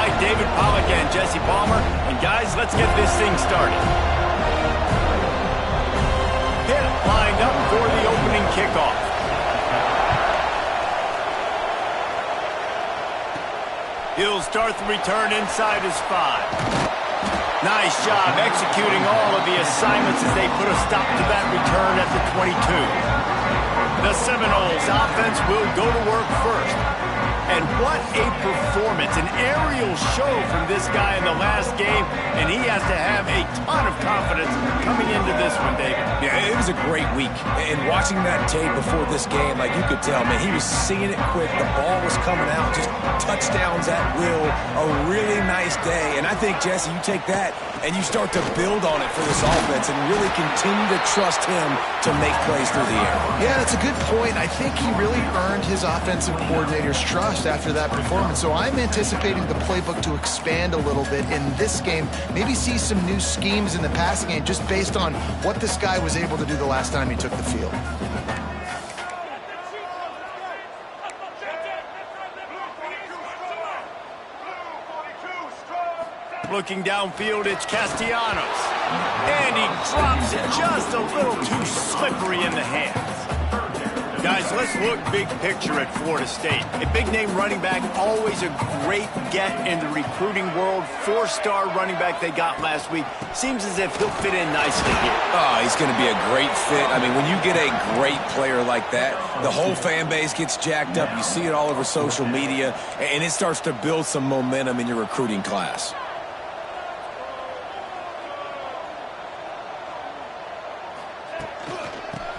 by David Pollack and Jesse Palmer. And guys, let's get this thing started. Pitt lined up for the opening kickoff. He'll start the return inside his 5. Nice job executing all of the assignments as they put a stop to that return at the 22. The Seminoles offense will go to work first. And what a performance, an aerial show from this guy in the last game, and he has to have a ton of confidence coming into this one, David. Yeah, it was a great week. And watching that tape before this game, like you could tell, man, he was seeing it quick. The ball was coming out, just touchdowns at will. A really nice day. And I think, Jesse, you take that and you start to build on it for this offense and really continue to trust him to make plays through the air. Yeah, that's a good point. I think he really earned his offensive coordinator's trust after that performance. So I'm anticipating the playbook to expand a little bit in this game. Maybe see some new schemes in the passing game just based on what this guy was able to do the last time he took the field. Looking downfield, it's Castellanos. And he drops it just a little too slippery in the hands. Guys, let's look big picture at Florida State. A big-name running back, always a great get in the recruiting world. 4-star running back they got last week. Seems as if he'll fit in nicely here. Oh, he's going to be a great fit. I mean, when you get a great player like that, the whole fan base gets jacked up. You see it all over social media, and it starts to build some momentum in your recruiting class.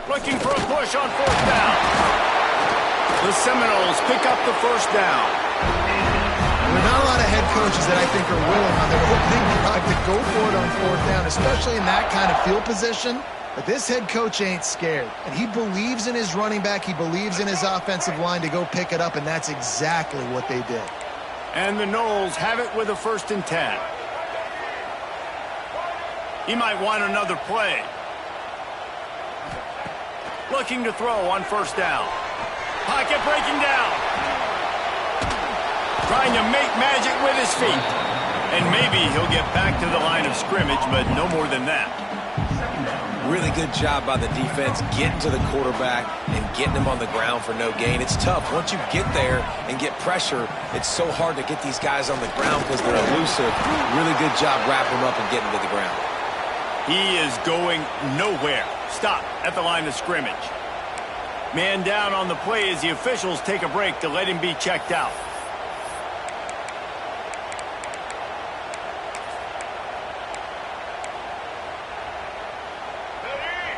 Looking for a push on 4th down. The Seminoles pick up the 1st down. There are not a lot of head coaches that I think are willing on their opening drive to go for it on 4th down, especially in that kind of field position. But this head coach ain't scared. And he believes in his running back. He believes in his offensive line to go pick it up, and that's exactly what they did. And the Noles have it with a 1st and 10. He might want another play. Looking to throw on 1st down. Pocket breaking down. Trying to make magic with his feet. And maybe he'll get back to the line of scrimmage, but no more than that. Really good job by the defense getting to the quarterback and getting him on the ground for no gain. It's tough. Once you get there and get pressure, it's so hard to get these guys on the ground because they're elusive. Really good job wrapping them up and getting to the ground. He is going nowhere. Stop at the line of scrimmage. Man down on the play as the officials take a break to let him be checked out.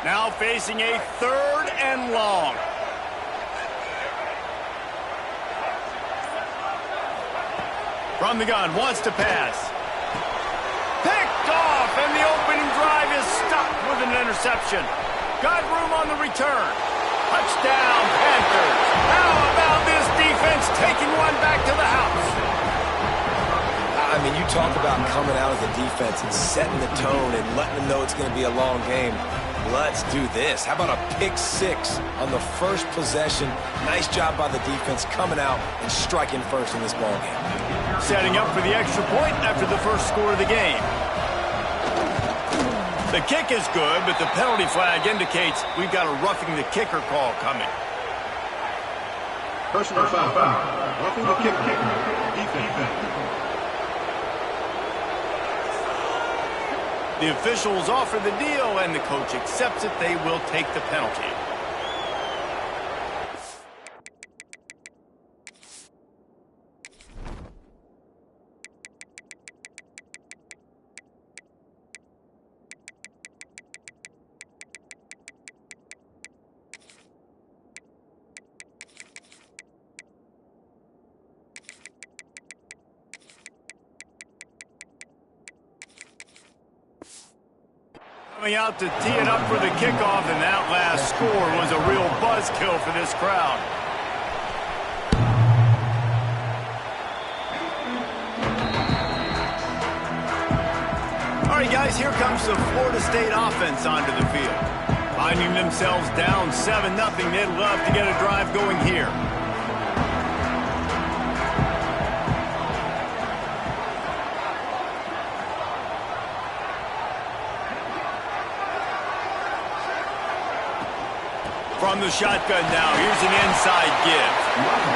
Now facing a 3rd and long. From the gun, wants to pass. Picked off, and the opening drive is stopped with an interception. Got room on the return. Touchdown, Panthers. How about this defense taking one back to the house? I mean, you talk about coming out as a defense and setting the tone and letting them know it's going to be a long game. Let's do this. How about a pick 6 on the first possession? Nice job by the defense coming out and striking first in this ballgame. Setting up for the extra point after the first score of the game. The kick is good, but the penalty flag indicates we've got a roughing the kicker call coming. Personal foul. Roughing the kicker. Defense. The officials offer the deal, and the coach accepts it. They will take the penalty. Coming out to tee it up for the kickoff, and that last score was a real buzzkill for this crowd. All right, guys, here comes the Florida State offense onto the field. Finding themselves down 7-0, they'd love to get a drive going here. from the shotgun now. Here's an inside give.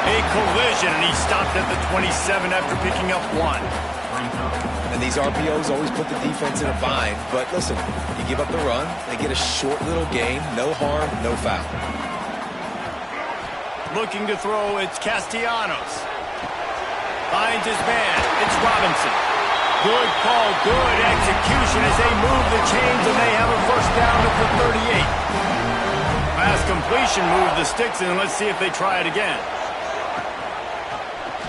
A collision, and he stopped at the 27 after picking up 1. And these RPOs always put the defense in a bind. But listen, you give up the run, they get a short little gain, no harm, no foul. Looking to throw, it's Castellanos. Finds his man, it's Robinson. Good call, good execution as they move the chains, and they have a first down at the 38. Fast completion, move the sticks, and let's see if they try it again.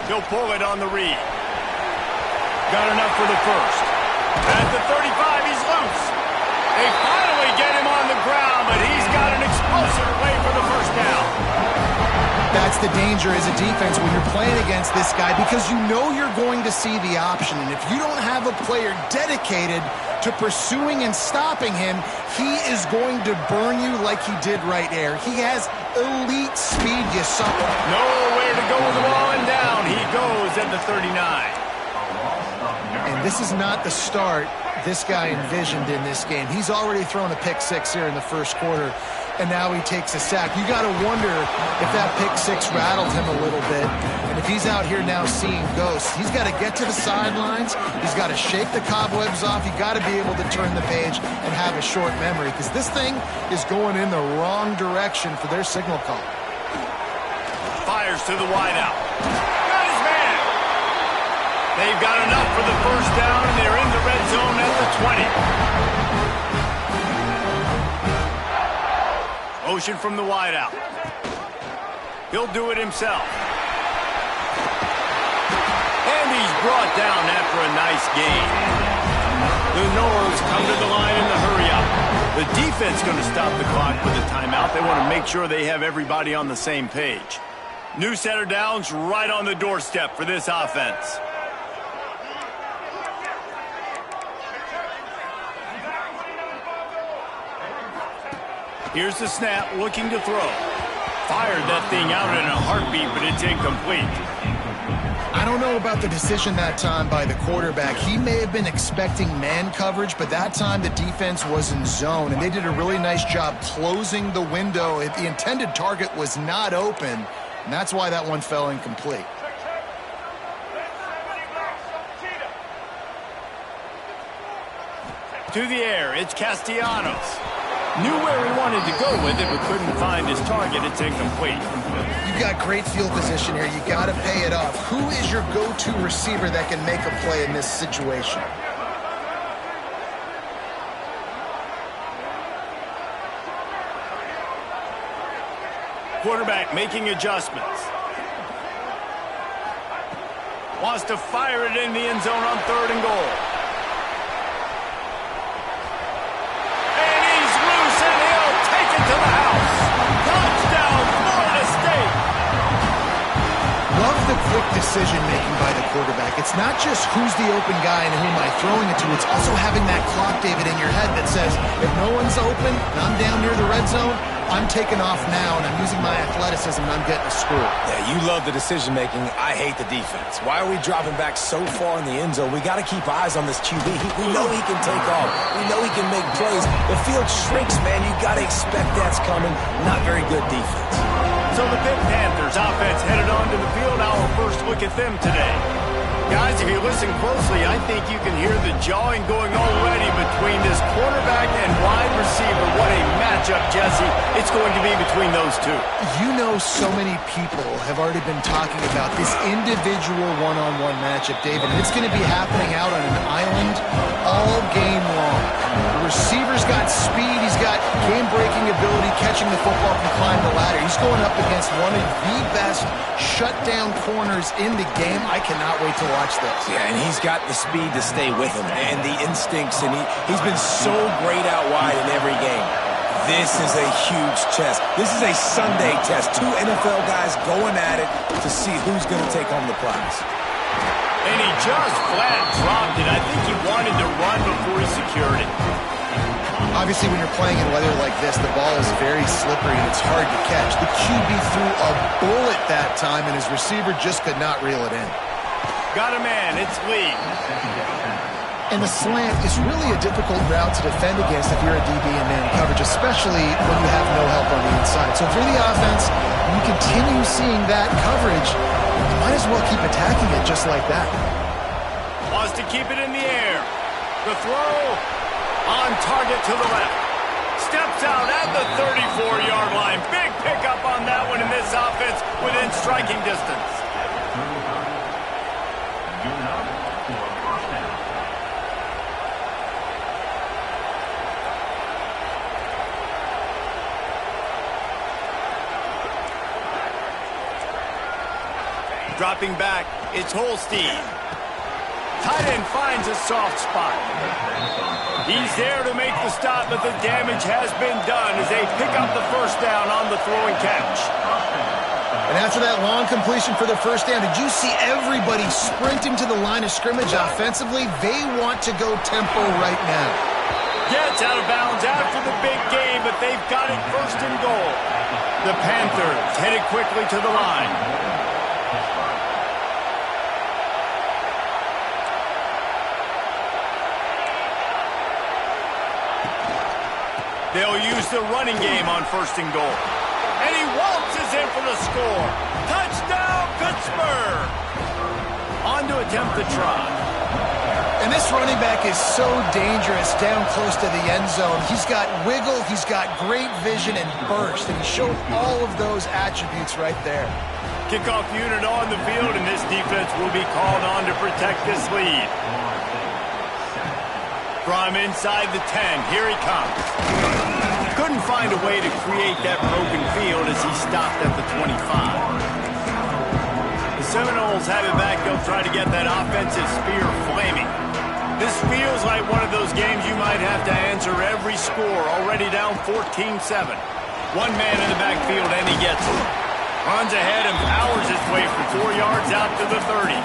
He'll pull it on the read. Got enough for the first. At the 35, he's loose. They finally get him on the ground, but he's got an explosive way for the first down. That's the danger as a defense when you're playing against this guy, because you know you're going to see the option. And if you don't have a player dedicated to pursuing and stopping him, he is going to burn you like he did right there. He has elite speed, you saw. Nowhere to go with the ball and down. He goes at the 39. And this is not the start this guy envisioned in this game. He's already thrown a pick six here in the first quarter, and now he takes a sack. You got to wonder if that pick six rattled him a little bit. And if he's out here now seeing ghosts, he's got to get to the sidelines. He's got to shake the cobwebs off. You got to be able to turn the page and have a short memory, because this thing is going in the wrong direction for their signal call. Fires to the wideout. Got his man. They've got enough for the first down, and they're in the red zone at the 20. Motion from the wideout. He'll do it himself. And he's brought down after a nice gain. The Nords come to the line in the hurry-up. The defense going to stop the clock with a timeout. They want to make sure they have everybody on the same page. New set of downs right on the doorstep for this offense. Here's the snap, looking to throw. Fired that thing out in a heartbeat, but it's incomplete. I don't know about the decision that time by the quarterback. He may have been expecting man coverage, but that time the defense was in zone, and they did a really nice job closing the window. If the intended target was not open, and that's why that one fell incomplete. To the air, it's Castellanos. Knew where he wanted to go with it, but couldn't find his target. It's incomplete. You got great field position here. You got to pay it off. Who is your go-to receiver that can make a play in this situation? Quarterback making adjustments. Wants to fire it in the end zone on 3rd and goal. To the house. Touchdown, Florida State. Love the quick decision-making by the quarterback. It's not just who's the open guy and who am I throwing it to. It's also having that clock, David, in your head that says, if no one's open and I'm down near the red zone, I'm taking off now, and I'm using my athleticism, and I'm getting a score. Yeah, you love the decision-making. I hate the defense. Why are we dropping back so far in the end zone? We got to keep eyes on this QB. We know he can take off. We know he can make plays. The field shrinks, man. You got to expect that's coming. Not very good defense. So the Pitt Panthers offense headed onto the field. Our first look at them today. Guys, if you listen closely, I think you can hear the jawing going already between this quarterback and wide receiver. What a matchup, Jesse, it's going to be between those two. You know, so many people have already been talking about this individual one-on-one matchup, David, and it's going to be happening out on an island all game long. The receiver's got speed, he's got game-breaking ability, catching the football, can climb the ladder. He's going up against one of the best shutdown corners in the game. I cannot wait to watch this. Yeah, and he's got the speed to stay with him and the instincts, and he's been so great out wide in every game. This is a huge test. This is a Sunday test. Two NFL guys going at it to see who's going to take home the prize. And he just flat dropped it. I think he wanted to run before he secured it. Obviously, when you're playing in weather like this, the ball is very slippery and it's hard to catch. The QB threw a bullet that time, and his receiver just could not reel it in. Got a man. It's Lee. And the slant is really a difficult route to defend against if you're a DB in man coverage, especially when you have no help on the inside. So if you're the offense and you continue seeing that coverage, you might as well keep attacking it just like that. Wants to keep it in the air. The throw on target to the left. Steps out at the 34-yard line. Big pickup on that one in this offense within striking distance. Dropping back, it's Holstein. Tight end finds a soft spot. He's there to make the stop, but the damage has been done as they pick up the first down on the throw and catch. And after that long completion for the first down, did you see everybody sprinting to the line of scrimmage offensively? They want to go tempo right now. Gets out of bounds after the big game, but they've got it first and goal. The Panthers headed quickly to the line. They'll use the running game on first and goal. And he waltzes in for the score. Touchdown, Pittsburgh! On to attempt the try. And this running back is so dangerous down close to the end zone. He's got wiggle, he's got great vision and burst, and he showed all of those attributes right there. Kickoff unit on the field, and this defense will be called on to protect this lead. From inside the 10, here he comes. Couldn't find a way to create that broken field as he stopped at the 25. The Seminoles have it back. They'll try to get that offensive spear flaming. This feels like one of those games you might have to answer every score. Already down 14-7. One man in the backfield, and he gets it. Runs ahead and powers his way for 4 yards out to the 30.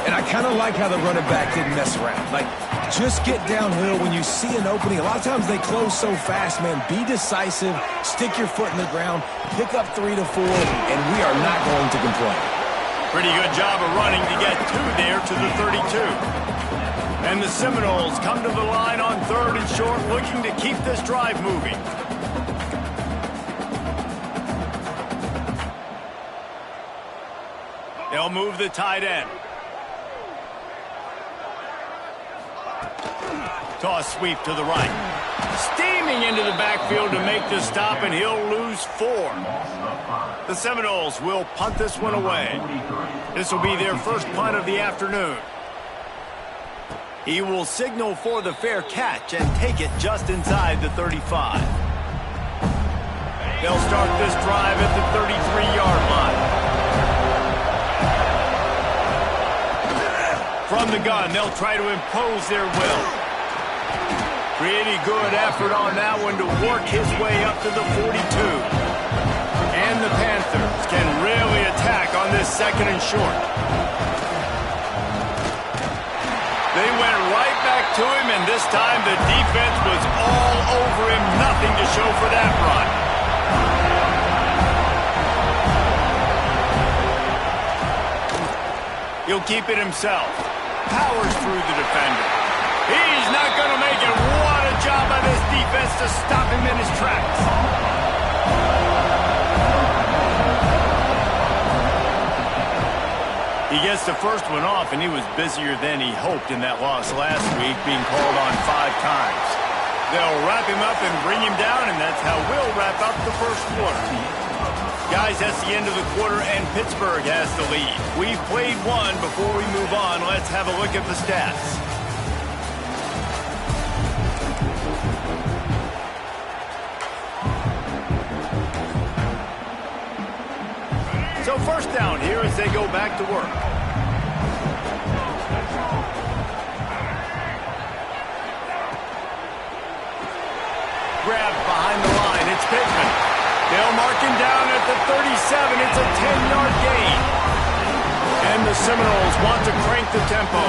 And I kind of like how the running back didn't mess around. Like, just get downhill when you see an opening. A lot of times they close so fast, man. Be decisive, stick your foot in the ground, pick up 3 to 4, and we are not going to complain. Pretty good job of running to get 2 there to the 32. And the Seminoles come to the line on 3rd and short, looking to keep this drive moving. They'll move the tight end. Toss sweep to the right. Steaming into the backfield to make the stop, and he'll lose 4. The Seminoles will punt this one away. This will be their first punt of the afternoon. He will signal for the fair catch and take it just inside the 35. They'll start this drive at the 33-yard line. From the gun, they'll try to impose their will. Pretty good effort on that one to work his way up to the 42. And the Panthers can really attack on this 2nd and short. They went right back to him, and this time the defense was all over him. Nothing to show for that run. He'll keep it himself. Powers through the defender. He's not going to make it. What a job by this defense to stop him in his tracks. He gets the first one off, and he was busier than he hoped in that loss last week, being called on 5 times. They'll wrap him up and bring him down, and that's how we'll wrap up the first quarter. Guys, that's the end of the quarter, and Pittsburgh has the lead. We've played one. Before we move on, let's have a look at the stats. So first down here as they go back to work. Grabbed behind the line. It's Pittman. They'll mark him down at the 37. It's a 10-yard gain. And the Seminoles want to crank the tempo.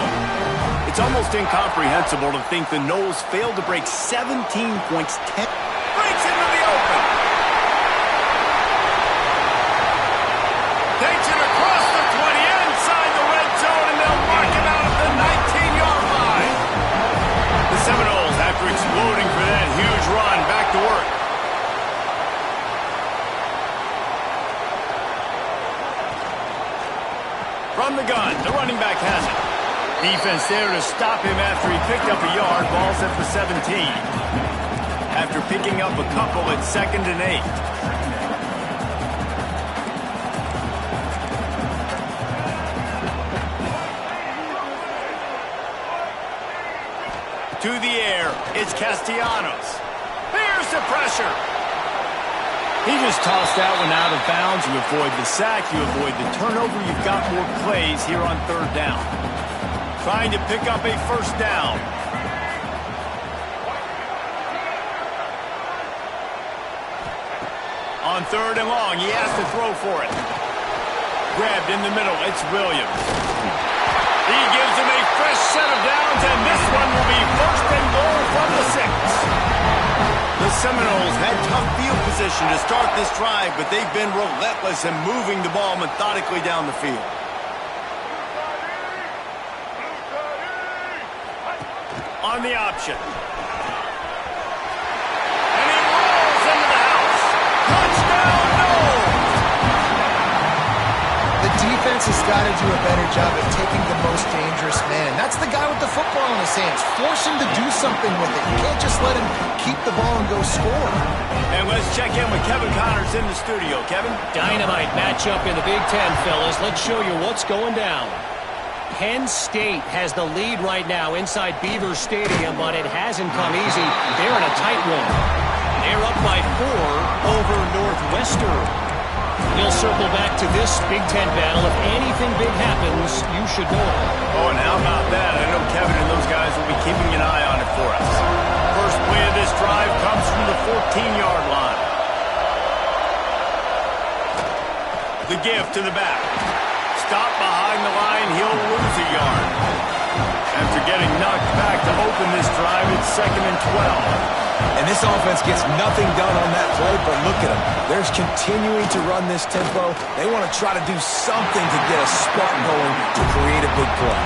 It's almost incomprehensible to think the Noles failed to break 17 points. Breaks into the open. Takes it across the 20, inside the red zone, and they'll mark him out at the 19-yard line. Defense there to stop him after he picked up a yard. Ball's at the 17. After picking up a couple at 2nd and 8. To the air, it's Castellanos. Here's the pressure. He just tossed that one out of bounds. You avoid the sack, you avoid the turnover. You've got more plays here on 3rd down. Trying to pick up a 1st down. On 3rd and long, he has to throw for it. Grabbed in the middle, it's Williams. He gives him a fresh set of downs, and this one will be 1st and goal from the 6. The Seminoles had tough field position to start this drive, but they've been relentless in moving the ball methodically down the field. On the option. And he rolls into the house. Touchdown, Noles! The defense has got to do a better job of taking the most dangerous man. That's the guy with the football in his hands. Force him to do something with it. You can't just let him keep the ball and go score. And let's check in with Kevin Connors in the studio. Kevin? Dynamite matchup in the Big Ten, fellas. Let's show you what's going down. Penn State has the lead right now inside Beaver Stadium, but it hasn't come easy. They're in a tight one. They're up by 4 over Northwestern. We'll circle back to this Big Ten battle. If anything big happens, you should know it. Oh, and how about that? I know Kevin and those guys will be keeping an eye on it for us. First play of this drive comes from the 14-yard line. The give to the back. Stop behind the line, he'll lose a yard. After getting knocked back to open this drive, it's 2nd and 12. And this offense gets nothing done on that play, but look at them. They're continuing to run this tempo. They want to try to do something to get a spark going to create a big play.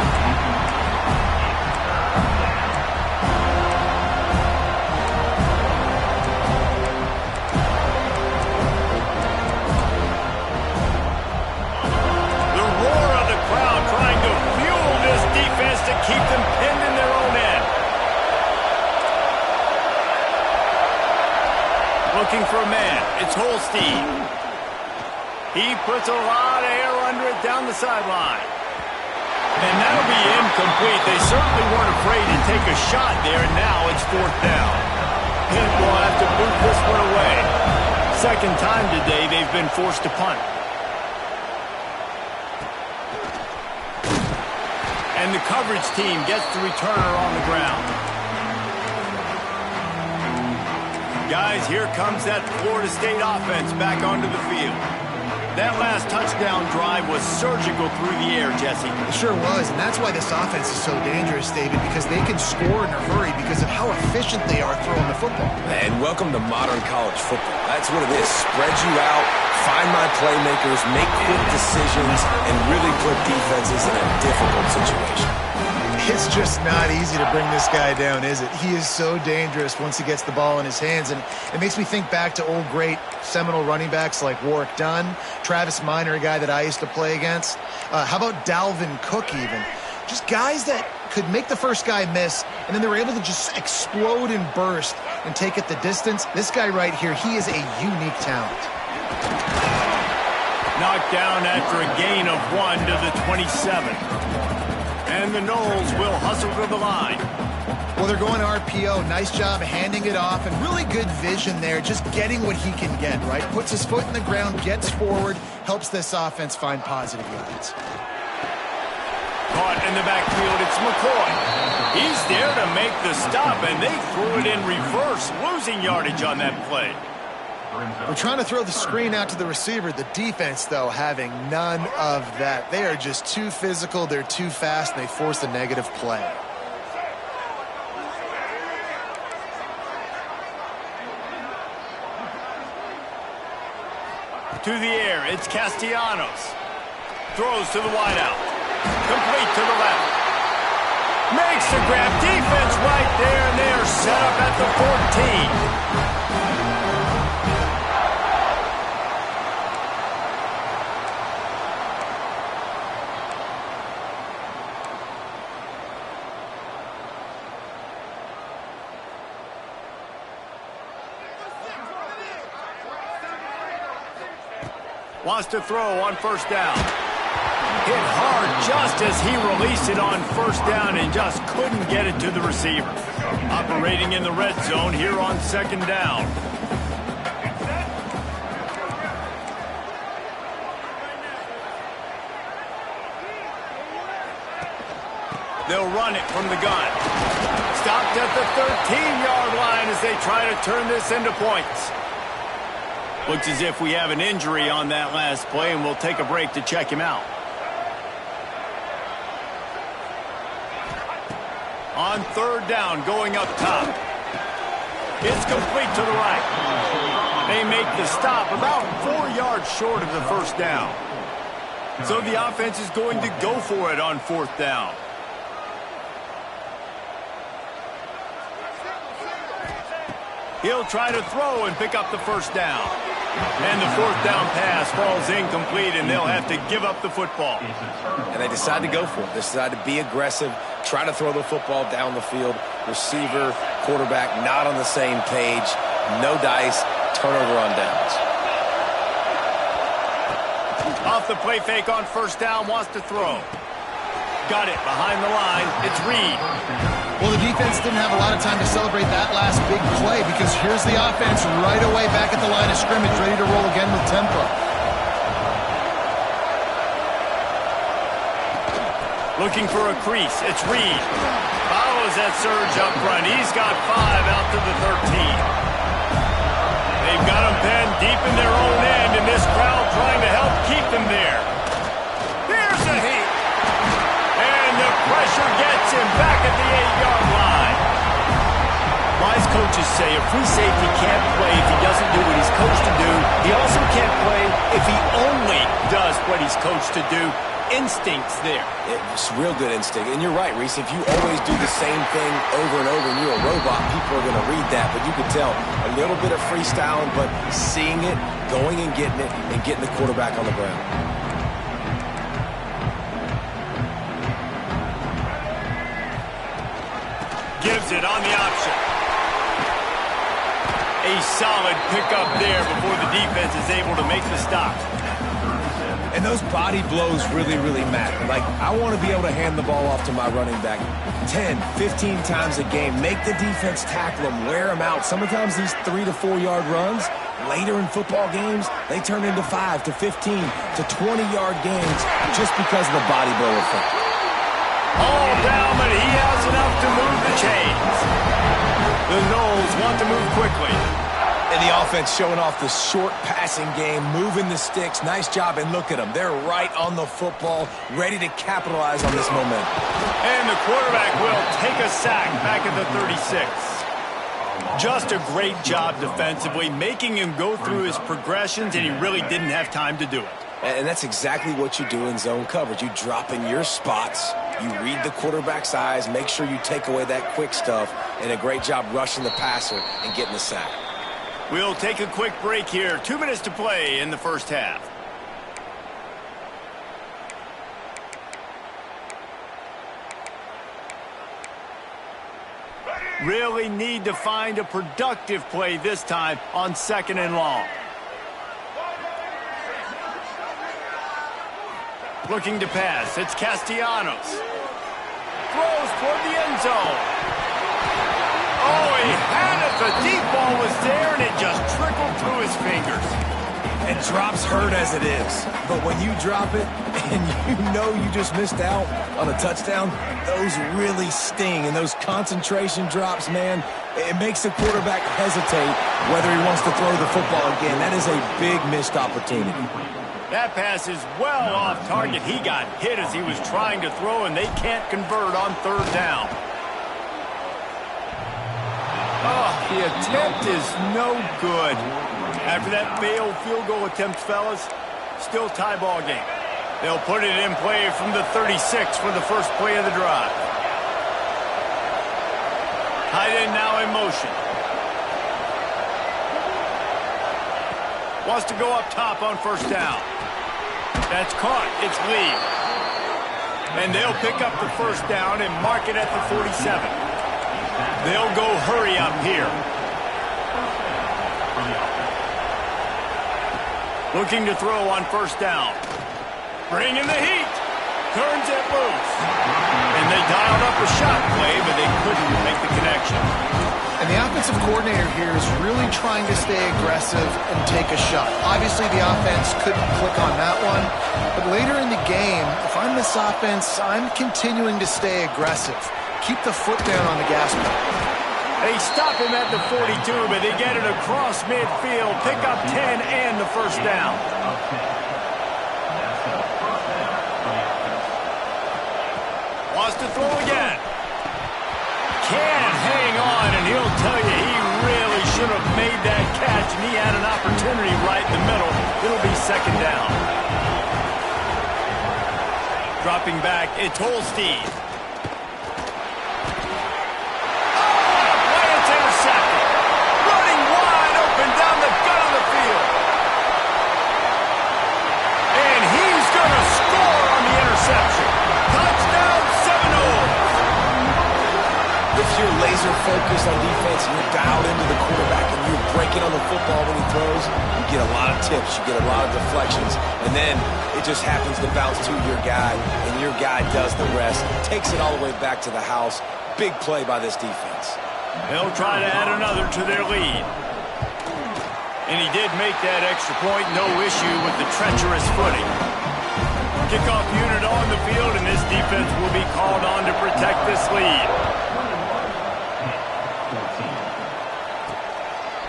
To keep them pinned in their own end. Looking for a man. It's Holstein. He puts a lot of air under it down the sideline. And that'll be incomplete. They certainly weren't afraid to take a shot there, and now it's 4th down. Pitt will have to boot this one away. 2nd time today they've been forced to punt. And the coverage team gets the returner on the ground. Guys, here comes that Florida State offense back onto the field. That last touchdown drive was surgical through the air, Jesse. It sure was, and that's why this offense is so dangerous, David, because they can score in a hurry because of how efficient they are throwing the football. And welcome to modern college football. That's what it is. Spread you out, find my playmakers, make quick decisions, and really put defenses in a difficult situation. It's just not easy to bring this guy down, is it? He is so dangerous once he gets the ball in his hands, and it makes me think back to old great Seminole running backs like Warwick Dunn, Travis Minor, a guy that I used to play against. How about Dalvin Cook even? Just guys that could make the first guy miss, and then they were able to just explode and burst and take it the distance. This guy right here, he is a unique talent. Knocked down after a gain of 1 to the 27. And the Noles will hustle to the line. Well, they're going RPO. Nice job handing it off, and really good vision there, just getting what he can get, right? Puts his foot in the ground, gets forward, helps this offense find positive yards. Caught in the backfield, it's McCoy. He's there to make the stop, and they threw it in reverse, losing yardage on that play. We're trying to throw the screen out to the receiver. The defense, though, having none of that. They are just too physical, they're too fast, and they force a negative play. To the air, it's Castellanos. Throws to the wideout. Complete to the left. Makes the grab. Defense right there, and they are set up at the 14. Wants to throw on first down. Hit hard just as he released it on first down and just couldn't get it to the receiver. Operating in the red zone here on second down. They'll run it from the gun. Stopped at the 13-yard line as they try to turn this into points. Looks as if we have an injury on that last play, and we'll take a break to check him out. On third down, going up top. It's complete to the right. They make the stop about 4 yards short of the first down. So the offense is going to go for it on fourth down. He'll try to throw and pick up the first down. And the fourth down pass falls incomplete, and they'll have to give up the football. And they decide to go for it. They decide to be aggressive, try to throw the football down the field. Receiver, quarterback, not on the same page. No dice, turnover on downs. Off the play fake on first down, wants to throw. Got it behind the line. It's Reed. Well, the defense didn't have a lot of time to celebrate that last big play because here's the offense right away back at the line of scrimmage, ready to roll again with tempo. Looking for a crease. It's Reed. Follows that surge up front. He's got 5 out to the 13. They've got him penned deep in their own end, and this crowd trying to help keep them there. Here's a heat. And the pressure gets him back at the 8-yard line. Wise coaches say a free safety can't play if he doesn't do what he's coached to do. He also can't play if he only does what he's coached to do. Instinct's there. It's real good instinct. And you're right, Reese. If you always do the same thing over and over and you're a robot, people are going to read that. But you can tell a little bit of freestyling, but seeing it, going and getting the quarterback on the ground. Gives it on the option. A solid pickup there before the defense is able to make the stop. And those body blows really, really matter. Like, I want to be able to hand the ball off to my running back 10, 15 times a game. Make the defense tackle them, wear them out. Sometimes these 3 to 4 yard runs, later in football games, they turn into 5 to 15 to 20-yard gains just because of the body blow effect. All down, but he has enough to move the chains. The Noles want to move quickly. And the offense showing off the short passing game, moving the sticks. Nice job, and look at them. They're right on the football, ready to capitalize on this momentum. And the quarterback will take a sack back at the 36. Just a great job defensively, making him go through his progressions, and he really didn't have time to do it. And that's exactly what you do in zone coverage. You drop in your spots, you read the quarterback's eyes, make sure you take away that quick stuff, and a great job rushing the passer and getting the sack. We'll take a quick break here. 2 minutes to play in the first half. Really need to find a productive play this time on 2nd and long. Looking to pass. It's Castellanos. Throws toward the end zone. Oh, he had it. The deep ball was there, and it just trickled through his fingers. And drops hurt as it is. But when you drop it and you know you just missed out on a touchdown, those really sting. And those concentration drops, man, it makes the quarterback hesitate whether he wants to throw the football again. That is a big missed opportunity. That pass is well off target. He got hit as he was trying to throw, and they can't convert on 3rd down. Oh, the attempt is no good. After that failed field goal attempt, fellas, still tie ball game. They'll put it in play from the 36 for the first play of the drive. Tight end now in motion. Wants to go up top on 1st down. That's caught. It's Lee. And they'll pick up the 1st down and mark it at the 47. They'll go hurry up here. Looking to throw on first down. Bringing the heat. Turns it loose. And they dialed up a shot play, but they couldn't make the connection. And the offensive coordinator here is really trying to stay aggressive and take a shot. Obviously, the offense couldn't click on that one. But later in the game, if I'm this offense, I'm continuing to stay aggressive. Keep the foot down on the gas pedal. They stop him at the 42, but they get it across midfield. Pick up 10 and the first down. Wants to throw again. Can't hang on, and he'll tell you he really should have made that catch, and he had an opportunity right in the middle. It'll be second down. Dropping back, it's Holstein. It's intercepted. Running wide open down the gut of the field. And he's going to score on the interception. Touchdown, Seminoles. If you're laser focused on defense and you're dialed into the quarterback and you're breaking on the football when he throws, you get a lot of tips, you get a lot of deflections, and then it just happens to bounce to your guy, and your guy does the rest, takes it all the way back to the house. Big play by this defense. They'll try to add another to their lead. And he did make that extra point, no issue with the treacherous footing. Kickoff unit on the field, and this defense will be called on to protect this lead.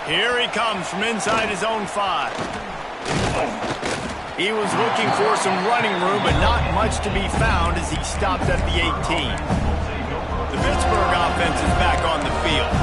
Here he comes from inside his own 5. He was looking for some running room, but not much to be found as he stopped at the 18. The Pittsburgh offense is back on the field.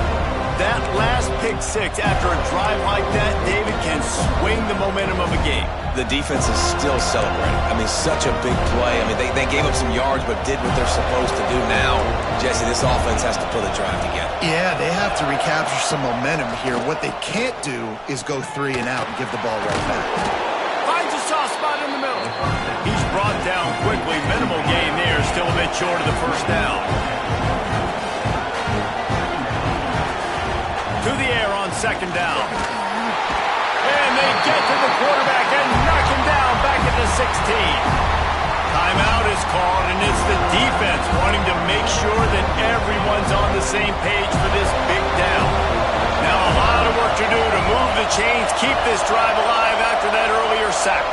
That last pick 6 after a drive like that, David, can swing the momentum of a game. The defense is still celebrating. I mean, such a big play. I mean, they gave up some yards but did what they're supposed to do now. Jesse, this offense has to put a drive together. Yeah, they have to recapture some momentum here. What they can't do is go 3 and out and give the ball right back. Finds a soft spot in the middle. He's brought down quickly. Minimal gain there. Still a bit short of the first down. To the air on second down. And they get to the quarterback and knock him down back at the 16. Timeout is called, and it's the defense wanting to make sure that everyone's on the same page for this big down. Now a lot of work to do to move the chains, keep this drive alive after that earlier sack.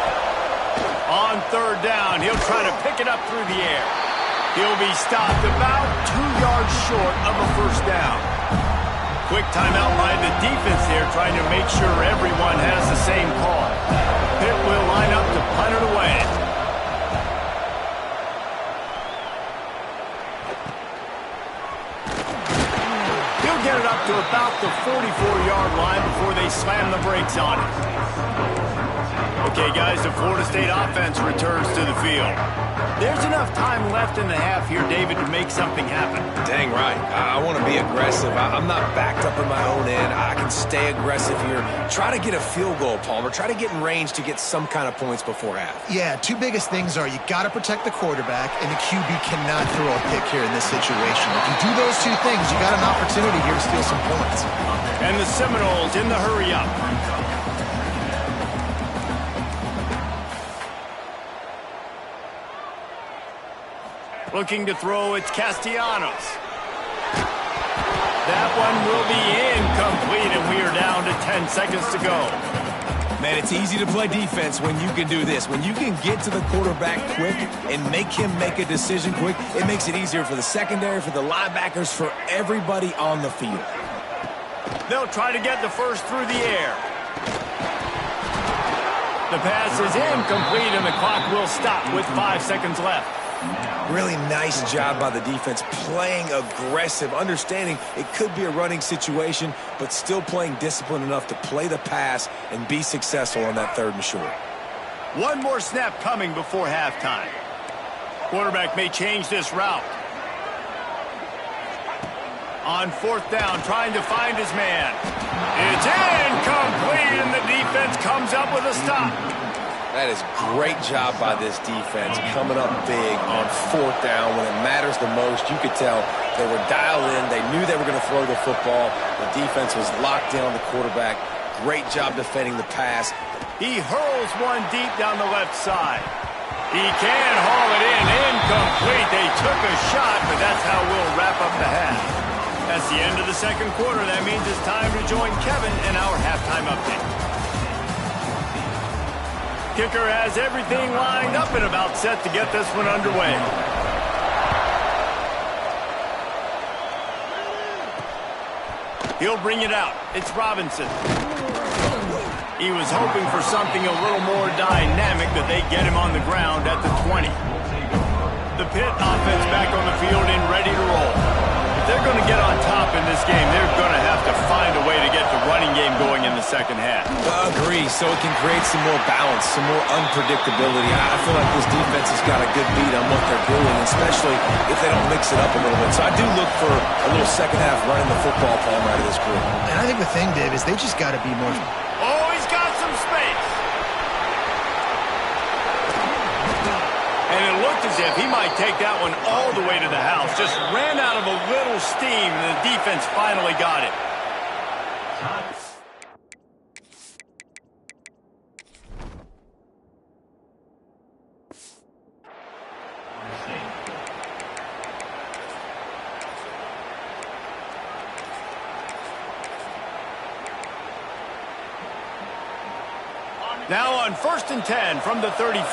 On third down, he'll try to pick it up through the air. He'll be stopped about 2 yards short of a first down. Quick timeout by the defense here, trying to make sure everyone has the same call. Pitt will line up to punt it away. He'll get it up to about the 44-yard line before they slam the brakes on it. Okay, guys, the Florida State offense returns to the field. There's enough time left in the half here, David, to make something happen. Dang right. I want to be aggressive. I'm not backed up in my own end. I can stay aggressive here. Try to get a field goal, Palmer. Try to get in range to get some kind of points before half. Yeah, 2 biggest things are you got to protect the quarterback, and the QB cannot throw a pick here in this situation. If you do those 2 things, you got an opportunity here to steal some points. And the Seminoles in the hurry-up. Looking to throw, it's Castellanos. That one will be incomplete, and we are down to 10 seconds to go. Man, it's easy to play defense when you can do this. When you can get to the quarterback quick and make him make a decision quick, it makes it easier for the secondary, for the linebackers, for everybody on the field. They'll try to get the first through the air. The pass is incomplete, and the clock will stop with 5 seconds left. Really nice job by the defense, playing aggressive, understanding it could be a running situation, but still playing disciplined enough to play the pass and be successful on that 3rd and short. One more snap coming before halftime. Quarterback may change this route. On 4th down, trying to find his man. It's incomplete, and the defense comes up with a stop. That is great job by this defense, coming up big on 4th down when it matters the most. You could tell they were dialed in. They knew they were going to throw the football. The defense was locked in on the quarterback. Great job defending the pass. He hurls one deep down the left side. He can haul it in. Incomplete. They took a shot, but that's how we'll wrap up the half. That's the end of the second quarter. That means it's time to join Kevin in our halftime update. Kicker has everything lined up and about set to get this one underway. He'll bring it out. It's Robinson. He was hoping for something a little more dynamic, but they get him on the ground at the 20. The Pitt offense back on the field and ready to roll. If they're going to get on top in this game, they're going to have to find a way to get the running game going in the second half. Agree, so it can create some more balance, some more unpredictability. I feel like this defense has got a good beat on what they're doing, especially if they don't mix it up a little bit. So I do look for a little second half running the football Palmer out of this group. And I think the thing, Dave, is they just got to be more... Oh, he's got some space. And it looked as if he might take that one all the way to the house. Just ran out of a little steam, and the defense finally got it. Now on 1st and 10 from the 35.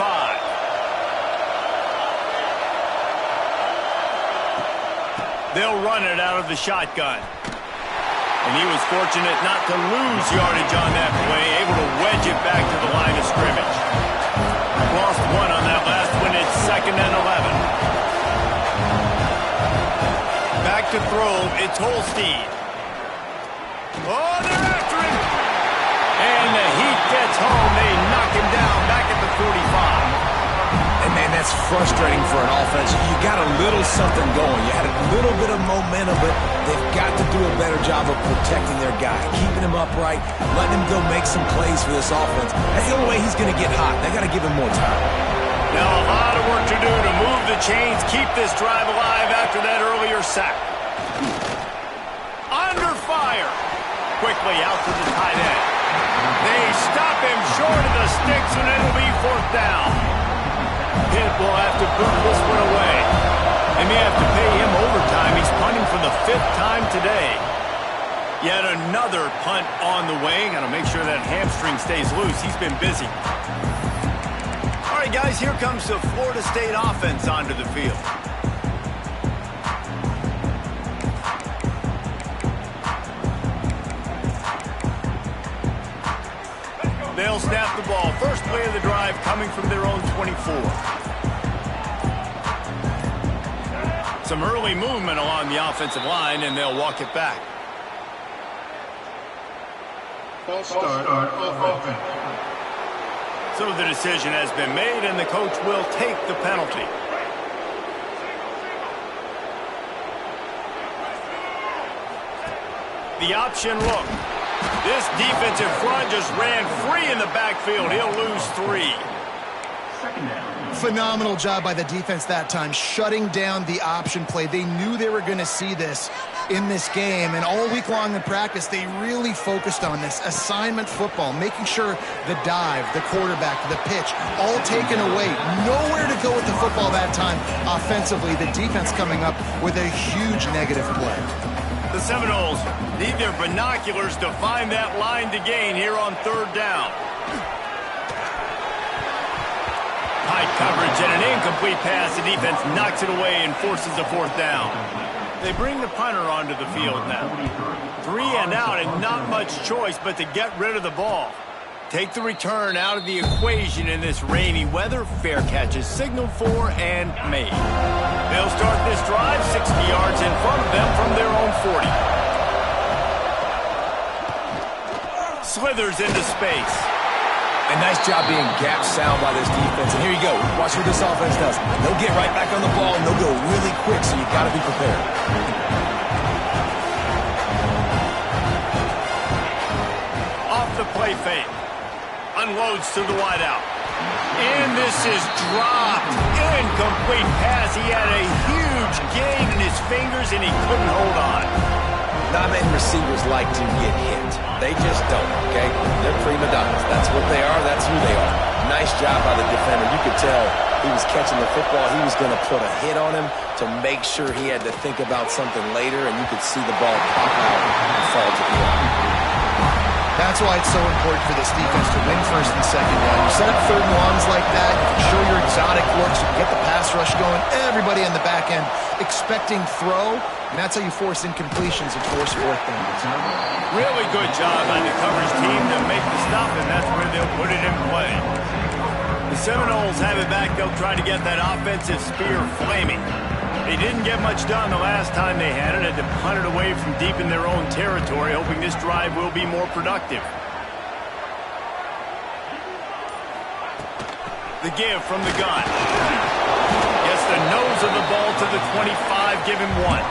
They'll run it out of the shotgun. And he was fortunate not to lose yardage on that play, able to wedge it back to the line of scrimmage. Lost one on that last one. It's 2nd and 11. Back to throw. It's Holstein. Oh, they're after him. And the heat gets home. They knock him down back at the 45. And, man, that's frustrating for an offense. You got a little something going. You had a little bit of momentum, but they've got to do a better job of protecting their guy, keeping him upright, letting him go make some plays for this offense. That's the only way he's going to get hot. They got to give him more time. Now a lot of work to do to move the chains, keep this drive alive after that earlier sack. Under fire. Quickly out to the tight end. They stop him short of the sticks, and it'll be 4th down. Pitt will have to boot this one away. They may have to pay him overtime. He's punting for the 5th time today. Yet another punt on the way. Got to make sure that hamstring stays loose. He's been busy. All right, guys, here comes the Florida State offense onto the field. They'll snap the ball. First play of the drive coming from their own 24. Some early movement along the offensive line, and they'll walk it back. False start on offense. So the decision has been made, and the coach will take the penalty. The option look. This defensive front just ran free in the backfield. He'll lose 3. Phenomenal job by the defense that time, shutting down the option play. They knew they were going to see this in this game, and all week long in practice, they really focused on this assignment football, making sure the dive, the quarterback, the pitch, all taken away. Nowhere to go with the football that time offensively. The defense coming up with a huge negative play. The Seminoles need their binoculars to find that line to gain here on 3rd down. High coverage and an incomplete pass. The defense knocks it away and forces a 4th down. They bring the punter onto the field now. 3 and out, and not much choice but to get rid of the ball. Take the return out of the equation in this rainy weather. Fair catch is signaled for and made. They'll start this drive 60 yards in front of them from their own 40. Slithers into space. A nice job being gap sound by this defense. And here you go. Watch what this offense does. They'll get right back on the ball, and they'll go really quick, so you got to be prepared. Off the play fake. Unloads to the wideout. And this is dropped. Incomplete pass. He had a huge gain in his fingers, and he couldn't hold on. Not many receivers like to get hit. They just don't, okay? They're prima donnas. That's what they are. That's who they are. Nice job by the defender. You could tell he was catching the football. He was going to put a hit on him to make sure he had to think about something later, and you could see the ball pop out and fall to the ground. That's why it's so important for this defense to win first and second down. You set up third and longs like that, you can show your exotic looks, you can get the pass rush going, everybody in the back end expecting throw, and that's how you force incompletions and force fourth downs. Really good job by the coverage team to make the stop, and that's where they'll put it in play. The Seminoles have it back. They'll try to get that offensive spear flaming. They didn't get much done the last time they had it. Had to punt it away from deep in their own territory, hoping this drive will be more productive. The give from the gun. Gets the nose of the ball to the 25, give him 1.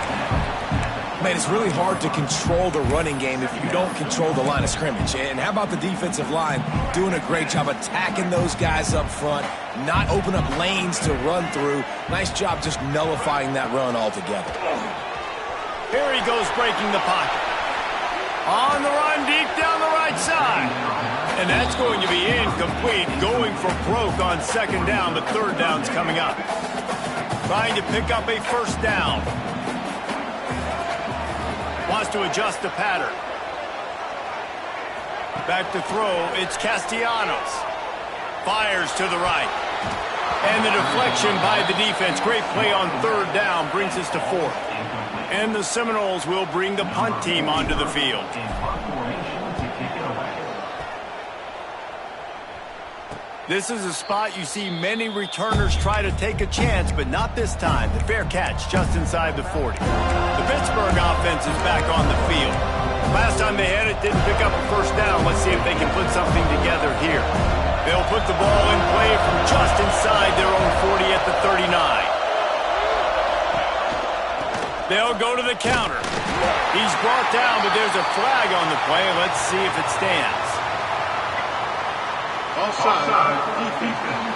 Man, it's really hard to control the running game if you don't control the line of scrimmage. And how about the defensive line doing a great job attacking those guys up front, not open up lanes to run through. Nice job just nullifying that run altogether. Here he goes breaking the pocket. On the run deep down the right side. And that's going to be incomplete, going for broke on second down, but third down's coming up. Trying to pick up a first down. Wants to adjust the pattern. Back to throw, it's Castellanos. Fires to the right. And the deflection by the defense. Great play on third down brings us to fourth. And the Seminoles will bring the punt team onto the field. This is a spot you see many returners try to take a chance, but not this time. The fair catch just inside the 40. The Pittsburgh offense is back on the field. Last time they had it, didn't pick up a first down. Let's see if they can put something together here. They'll put the ball in play from just inside their own 40 at the 39. They'll go to the counter. He's brought down, but there's a flag on the play. Let's see if it stands. Offside, defense.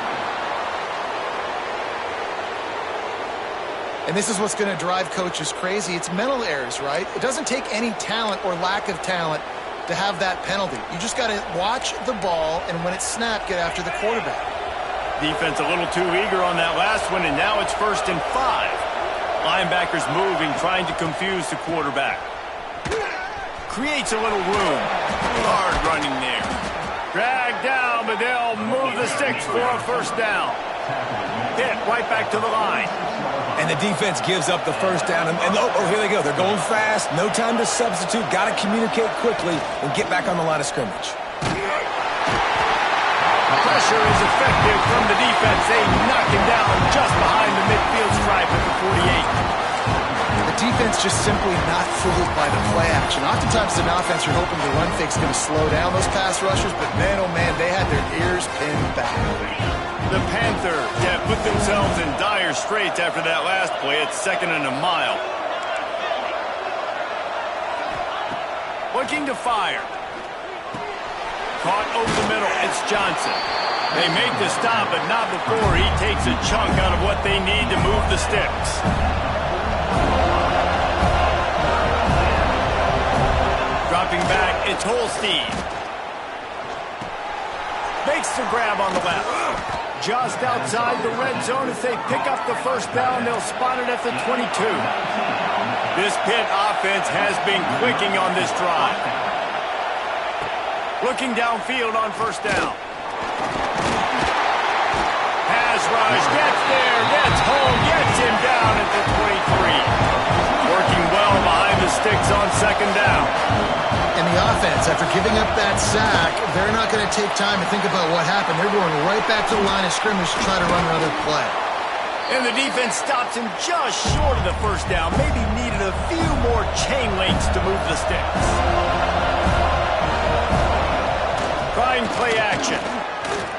And this is what's going to drive coaches crazy. It's mental errors, right? It doesn't take any talent or lack of talent to have that penalty. You just got to watch the ball, and when it's snapped, get after the quarterback. Defense a little too eager on that last one, and now it's 1st and 5. Linebackers moving, trying to confuse the quarterback. Creates a little room. Hard running there. Dragged down, but they'll move the sticks for a first down. Hit right back to the line. And the defense gives up the first down. And oh, here they go. They're going fast. No time to substitute. Got to communicate quickly and get back on the line of scrimmage. Pressure is effective from the defense. They knock him down just behind the midfield stripe at the 48. The defense just simply not fooled by the play action. Oftentimes, an offense, you're hoping the run fake's going to slow down those pass rushers, but man, oh man, they had their ears pinned back. The Panthers have put themselves in dire straits after that last play. It's 2nd and a mile. Looking to fire. Caught over the middle. It's Johnson. They make the stop, but not before he takes a chunk out of what they need to move the sticks. Dropping back, it's Holstein. Makes the grab on the left. Just outside the red zone as they pick up the first down. They'll spot it at the 22. This Pitt offense has been clicking on this drive. Looking downfield on first down. Pass rush, gets there, gets home, gets him down at the 23. Working well behind the sticks on second down. And the offense, after giving up that sack, they're not going to take time to think about what happened. They're going right back to the line of scrimmage to try to run another play. And the defense stops him just short of the first down. Maybe needed a few more chain links to move the sticks. Trying play action.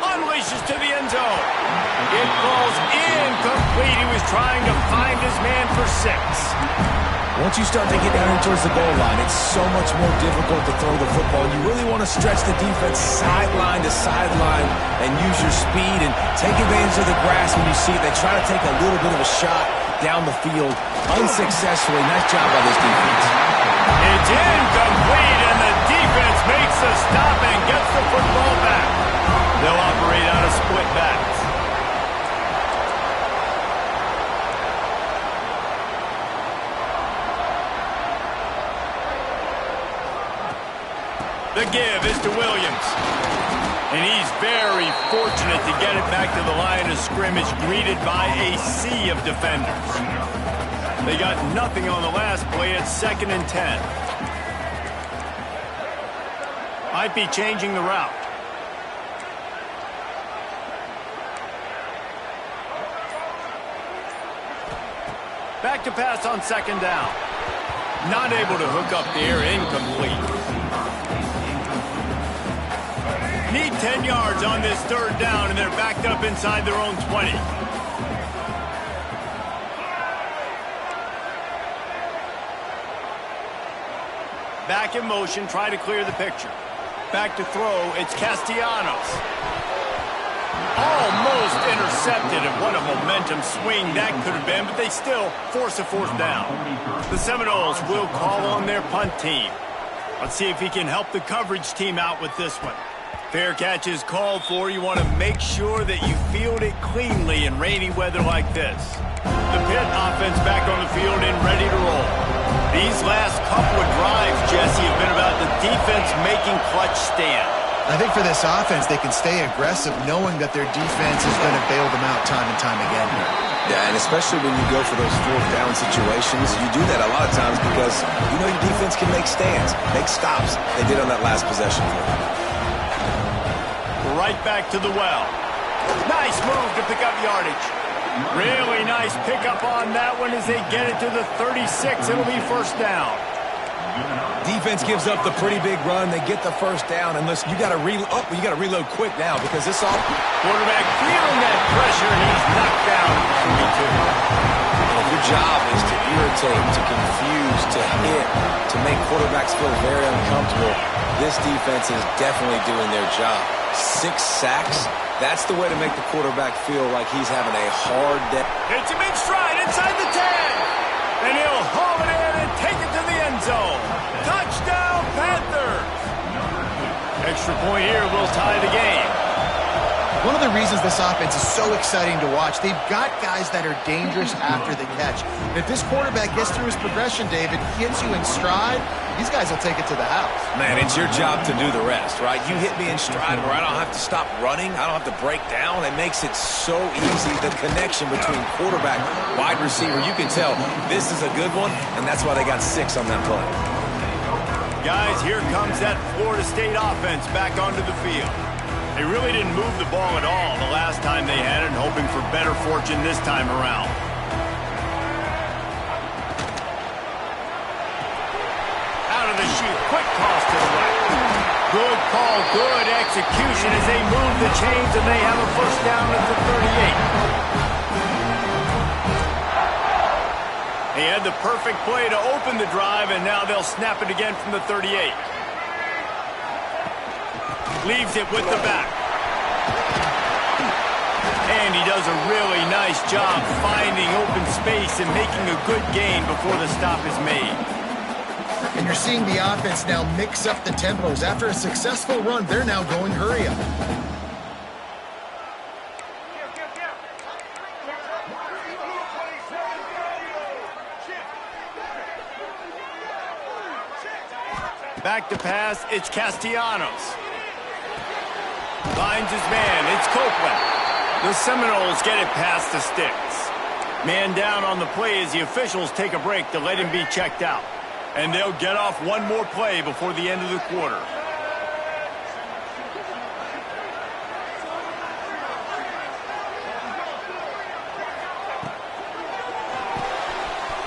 Unleashes to the end zone. It falls incomplete. He was trying to find his man for 6. Once you start to get down here towards the goal line, it's so much more difficult to throw the football. You really want to stretch the defense sideline to sideline and use your speed and take advantage of the grass when you see it. They try to take a little bit of a shot, down the field unsuccessfully. Nice job by this defense. It's incomplete, and the defense makes a stop and gets the football back. They'll operate on a split backs. The give is to Williams. And he's very fortunate to get it back to the line of scrimmage, greeted by a sea of defenders. They got nothing on the last play. It's 2nd and 10. Might be changing the route. Back to pass on 2nd down. Not able to hook up there, incomplete. Need 10 yards on this 3rd down, and they're backed up inside their own 20. Back in motion, try to clear the picture. Back to throw, it's Castellanos. Almost intercepted, and what a momentum swing that could have been, but they still force a 4th down. The Seminoles will call on their punt team. Let's see if he can help the coverage team out with this one. Fair catch is called for. You want to make sure that you field it cleanly in rainy weather like this. The Pitt offense back on the field and ready to roll. These last couple of drives, Jesse, have been about the defense making clutch stand. I think for this offense, they can stay aggressive knowing that their defense is going to bail them out time and time again. Yeah, and especially when you go for those 4th down situations, you do that a lot of times because you know your defense can make stands, make stops. They did on that last possession. Right back to the well. Nice move to pick up yardage. Really nice pickup on that one as they get it to the 36. It'll be 1st down. Defense gives up the pretty big run. They get the 1st down, and listen, you got to reload quick now because this all quarterback feeling that pressure, and he's knocked down. Your job is to irritate, to confuse, to hit, to make quarterbacks feel very uncomfortable. This defense is definitely doing their job. 6 sacks, that's the way to make the quarterback feel like he's having a hard day. Hits him in stride inside the 10. And he'll haul it in and take it to the end zone. Touchdown, Panthers. Extra point here will tie the game. One of the reasons this offense is so exciting to watch, they've got guys that are dangerous after the catch. And if this quarterback gets through his progression, David, hits you in stride, these guys will take it to the house. Man, it's your job to do the rest, right? You hit me in stride where I don't have to stop running. I don't have to break down. It makes it so easy. The connection between quarterback, wide receiver, you can tell this is a good one, and that's why they got 6 on that play. Guys, here comes that Florida State offense back onto the field. They really didn't move the ball at all the last time they had it, hoping for better fortune this time around. Out of the chute, quick toss to the right. Good call, good execution as they move the chains, and they have a 1st down at the 38. They had the perfect play to open the drive, and now they'll snap it again from the 38. Leaves it with the back. And he does a really nice job finding open space and making a good gain before the stop is made. And you're seeing the offense now mix up the tempos. After a successful run, they're now going hurry up. Back to pass, it's Castellanos. Finds his man, it's Copeland. The Seminoles get it past the sticks. Man down on the play as the officials take a break to let him be checked out. And they'll get off one more play before the end of the quarter.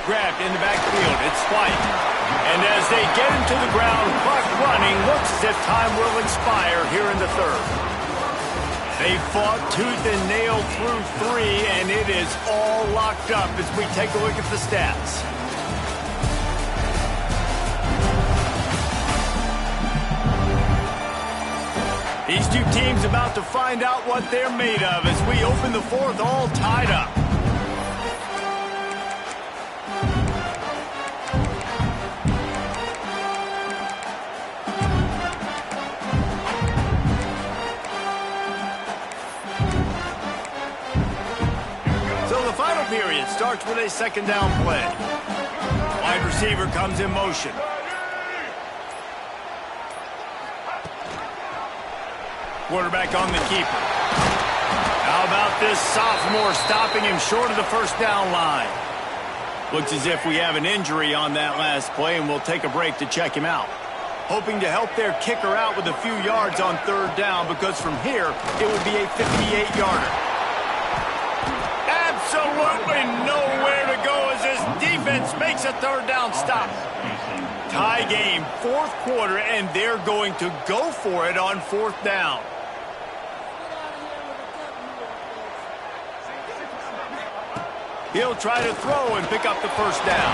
Grabbed in the backfield, it's Spike. And as they get him to the ground, clock running, looks as if time will expire here in the 3rd. They fought tooth and nail through 3, and it is all locked up as we take a look at the stats. These two teams about to find out what they're made of as we open the 4th all tied up. starts with a second down play. Wide receiver comes in motion. Quarterback on the keeper. How about this sophomore stopping him short of the first down line? Looks as if we have an injury on that last play, and we'll take a break to check him out. Hoping to help their kicker out with a few yards on third down, because from here, it would be a 58-yarder. Absolutely nowhere to go as this defense makes a third down stop. Tie game, fourth quarter, and they're going to go for it on fourth down. He'll try to throw and pick up the first down.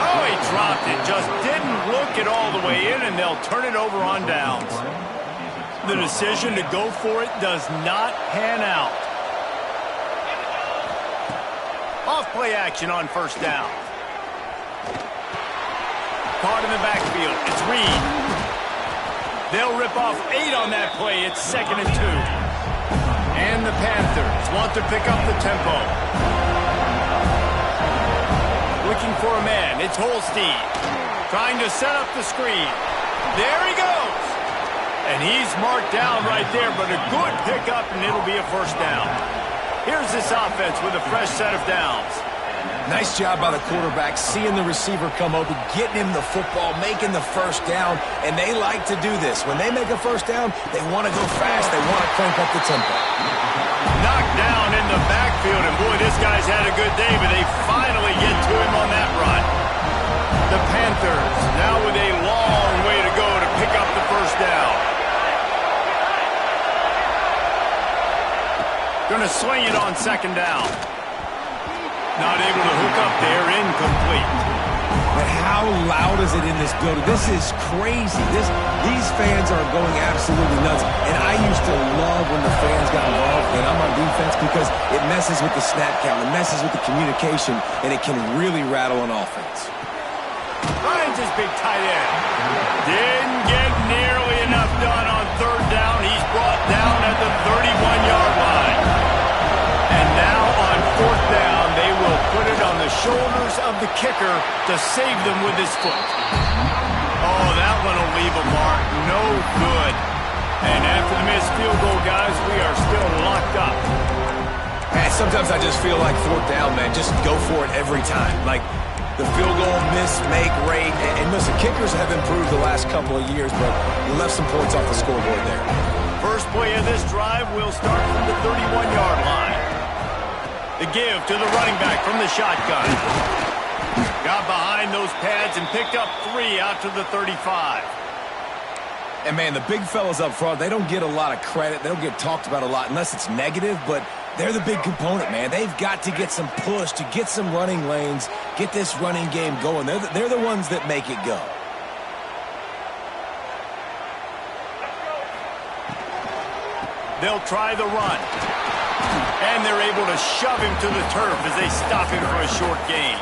Oh, he dropped it. Just didn't look it all the way in, and they'll turn it over on downs. The decision to go for it does not pan out. Off play action on first down. Caught in the backfield. It's Reed. They'll rip off 8 on that play. It's 2nd and 2. And the Panthers want to pick up the tempo. Looking for a man. It's Holstein. Trying to set up the screen. There he goes. And he's marked down right there, but a good pickup, and it'll be a first down. Here's this offense with a fresh set of downs. Nice job by the quarterback, seeing the receiver come open, getting him the football, making the first down, and they like to do this. When they make a first down, they want to go fast. They want to crank up the tempo. Knocked down in the backfield, and boy, this guy's had a good day, but they finally get to him on that run. The Panthers now with a long way to go to pick up the first down. Going to swing it on second down. Not able to hook up there, incomplete. But how loud is it in this building? This is crazy. These fans are going absolutely nuts. And I used to love when the fans got involved when I'm on defense, because it messes with the snap count, it messes with the communication, and it can really rattle an offense. Finds his big tight end. Didn't get nearly enough done on third down. He's brought down at the 31-yard line. And now on fourth down, they will put it on the shoulders of the kicker to save them with his foot. Oh, that one will leave a mark. No good. And after the missed field goal, guys, we are still locked up. And sometimes I just feel like fourth down, man, just go for it every time. Like the field goal miss, make, rate. And listen, kickers have improved the last couple of years, but you left some points off the scoreboard there. First play of this drive will start from the 31-yard line. The give to the running back from the shotgun. Got behind those pads and picked up 3 out to the 35. And, man, the big fellas up front, they don't get a lot of credit. They don't get talked about a lot unless it's negative, but they're the big component, man. They've got to get some push, to get some running lanes, get this running game going. They're the ones that make it go. They'll try the run. And they're able to shove him to the turf as they stop him for a short gain.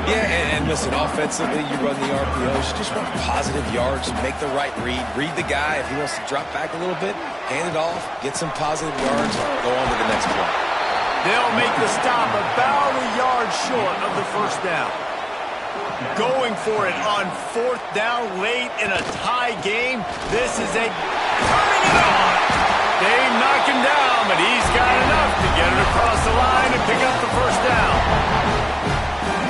Yeah, and listen, offensively, you run the RPOs, just run positive yards, make the right read the guy. If he wants to drop back a little bit, hand it off, get some positive yards, go on to the next play. They'll make the stop about a yard short of the first down. Going for it on fourth down late in a tie game. This is a turning it on. They knock him down, but he's got enough to get it across the line and pick up the first down.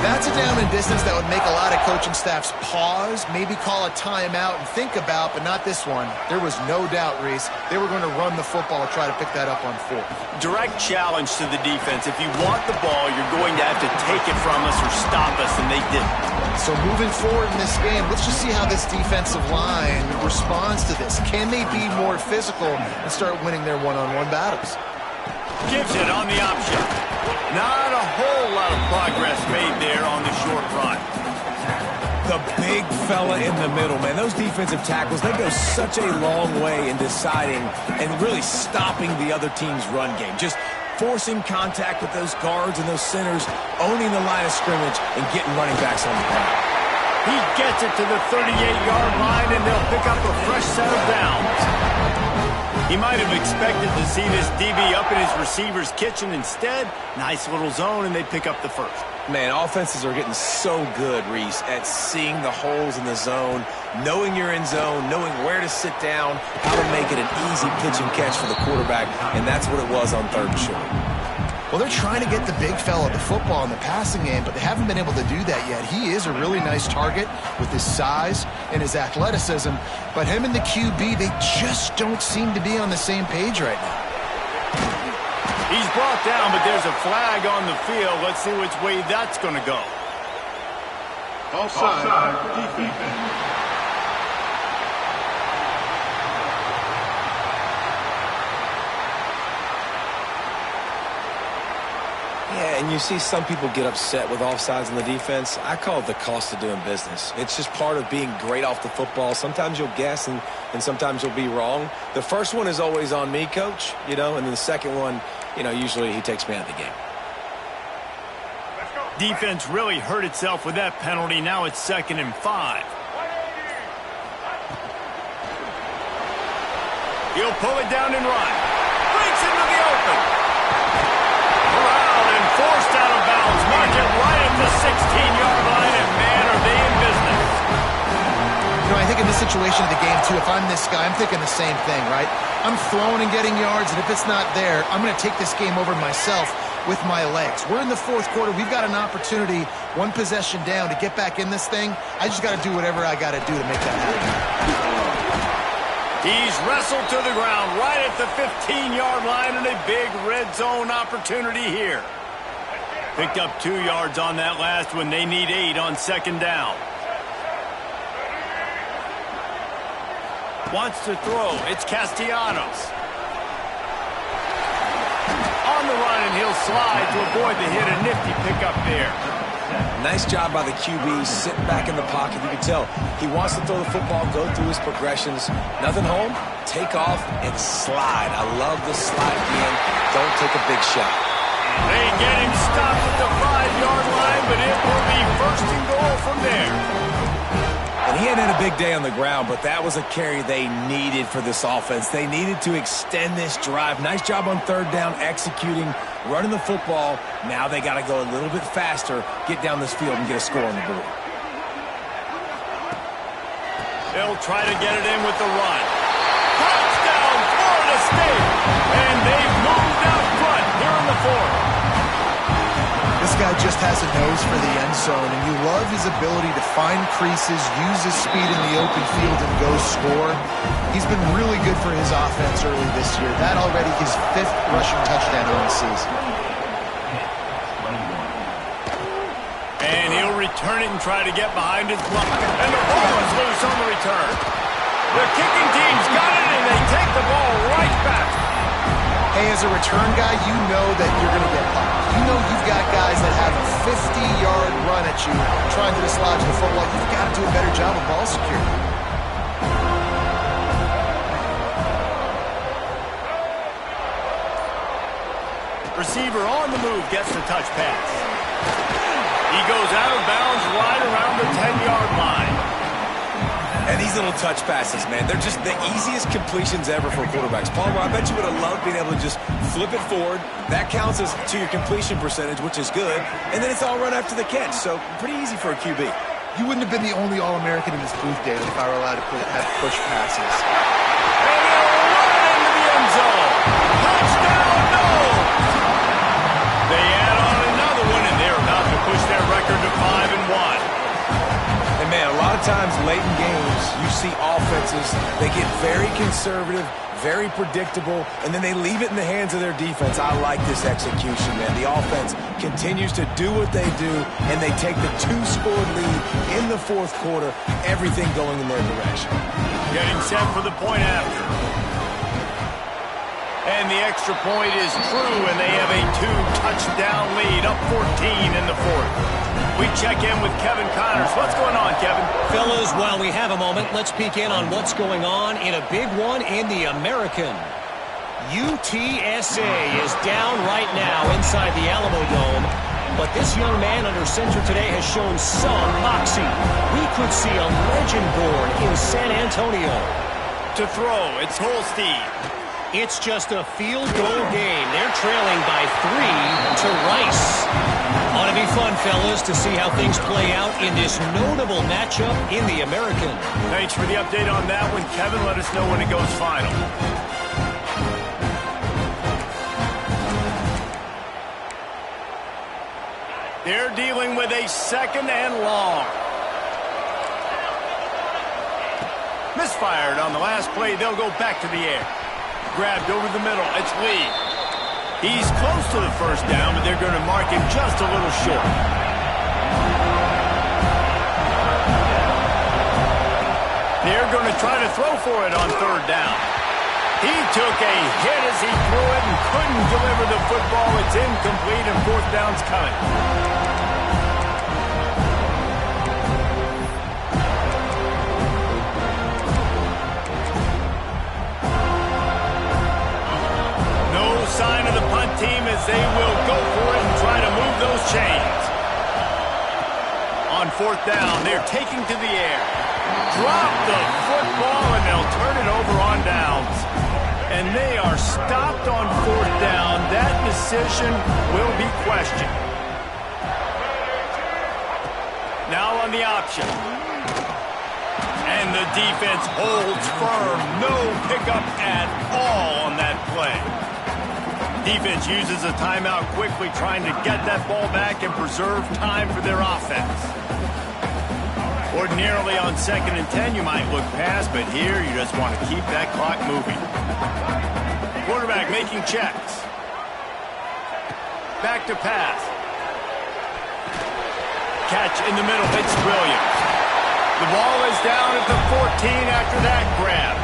That's a down and distance that would make a lot of coaching staffs pause, maybe call a timeout and think about, but not this one. There was no doubt, Reese, they were going to run the football and try to pick that up on fourth. Direct challenge to the defense. If you want the ball, you're going to have to take it from us or stop us, and they didn't. So moving forward in this game, let's just see how this defensive line responds to this. Can they be more physical and start winning their one-on-one battles? Gives it on the option. Not a whole lot of progress made there on the short run. The big fella in the middle, man. Those defensive tackles, they go such a long way in deciding and really stopping the other team's run game. Just forcing contact with those guards and those centers, owning the line of scrimmage, and getting running backs on the ground. He gets it to the 38-yard line, and they'll pick up a fresh set of downs. He might have expected to see this DB up in his receiver's kitchen. Instead, nice little zone, and they pick up the first. Man, offenses are getting so good, Reese, at seeing the holes in the zone, knowing you're in zone, knowing where to sit down, how to make it an easy pitch and catch for the quarterback, and that's what it was on 3rd and short. Well, they're trying to get the big fella the football in the passing game, but they haven't been able to do that yet. He is a really nice target with his size and his athleticism, but him and the QB, they just don't seem to be on the same page right now. He's brought down, but there's a flag on the field. Let's see which way that's going to go. Offside. Defense. Yeah, and you see some people get upset with offsides in the defense. I call it the cost of doing business. It's just part of being great off the football. Sometimes you'll guess and sometimes you'll be wrong. The first one is always on me, Coach, and then the second one, usually he takes me out of the game. Defense really hurt itself with that penalty. Now it's 2nd and 5. He'll pull it down and run. Breaks into the open. Corralled and forced out of bounds. Mark it right at the 16-yard line, and man, are they in business. I think in this situation of the game, too, if I'm this guy, I'm thinking the same thing, right? I'm throwing and getting yards, and if it's not there, I'm going to take this game over myself with my legs. We're in the 4th quarter. We've got an opportunity, 1 possession down, to get back in this thing. I just got to do whatever I got to do to make that happen. He's wrestled to the ground right at the 15-yard line, and a big red zone opportunity here. Picked up 2 yards on that last one. They need 8 on 2nd down. Wants to throw. It's Castellanos. On the run, and he'll slide to avoid the hit. A nifty pickup there. Nice job by the QB, sitting back in the pocket. You can tell he wants to throw the football, go through his progressions. Nothing home, take off, and slide. I love the slide again. Don't take a big shot. They get him stopped at the 5-yard line, but it will be 1st and goal from there. And he hadn't had a big day on the ground, but that was a carry they needed for this offense. They needed to extend this drive. Nice job on 3rd down, executing, running the football. Now they got to go a little bit faster, get down this field and get a score on the board. They'll try to get it in with the run. Touchdown, Florida State! And they've moved out front here in the 4th. This guy just has a nose for the end zone, and you love his ability to find creases, use his speed in the open field, and go score. He's been really good for his offense early this year. That already his 5th rushing touchdown on the season. And he'll return it and try to get behind his block. And the ball is loose on the return. The kicking team's got it, and they take the ball right back. Hey, as a return guy, you know that you're going to get popped. You know you've got guys that have a 50-yard run at you trying to dislodge the football. You've got to do a better job of ball security. Receiver on the move gets the touch pass. He goes out of bounds right around the 10-yard line. And these little touch passes, man, they're just the easiest completions ever for quarterbacks. Palmer, I bet you would have loved being able to just flip it forward. That counts as to your completion percentage, which is good. And then it's all run after the catch, so pretty easy for a QB. You wouldn't have been the only All-American in this booth, David, if I were allowed to have push passes. And he'll run into the end zone. Touchdown, no! They add on another one, and they're about to push their record to 5-1. And, man, a lot of times late in games, you see offenses, they get very conservative, very predictable, and then they leave it in the hands of their defense. I like this execution, man. The offense continues to do what they do, and they take the 2-score lead in the 4th quarter, everything going in their direction. Getting set for the point after. And the extra point is true, and they have a 2-touchdown lead, up 14 in the 4th. We check in with Kevin Connors. What's going on, Kevin? Fellas, while we have a moment, let's peek in on what's going on in a big one in the American. UTSA is down right now inside the Alamo Dome, but this young man under center today has shown some moxie. We could see a legend born in San Antonio. To throw, it's Holstein. It's just a field goal game. They're trailing by 3 to Rice. Ought to be fun, fellas, to see how things play out in this notable matchup in the American. Thanks for the update on that one, Kevin. Let us know when it goes final. They're dealing with a 2nd and long. Misfired on the last play. They'll go back to the air. Grabbed over the middle. It's Lee. He's close to the first down, but they're going to mark him just a little short. They're going to try to throw for it on 3rd down. He took a hit as he threw it and couldn't deliver the football. It's incomplete, and 4th down's coming. No sign of the punt team as they will go for it and try to move those chains. On 4th down, they're taking to the air. Drop the football, and they'll turn it over on downs. And they are stopped on 4th down. That decision will be questioned. Now on the option. And the defense holds firm. No pickup at all on that play. Defense uses a timeout quickly, trying to get that ball back and preserve time for their offense. Ordinarily on 2nd and 10, you might look past, but here you just want to keep that clock moving. Quarterback making checks. Back to pass. Catch in the middle. It's Williams. The ball is down at the 14 after that grab.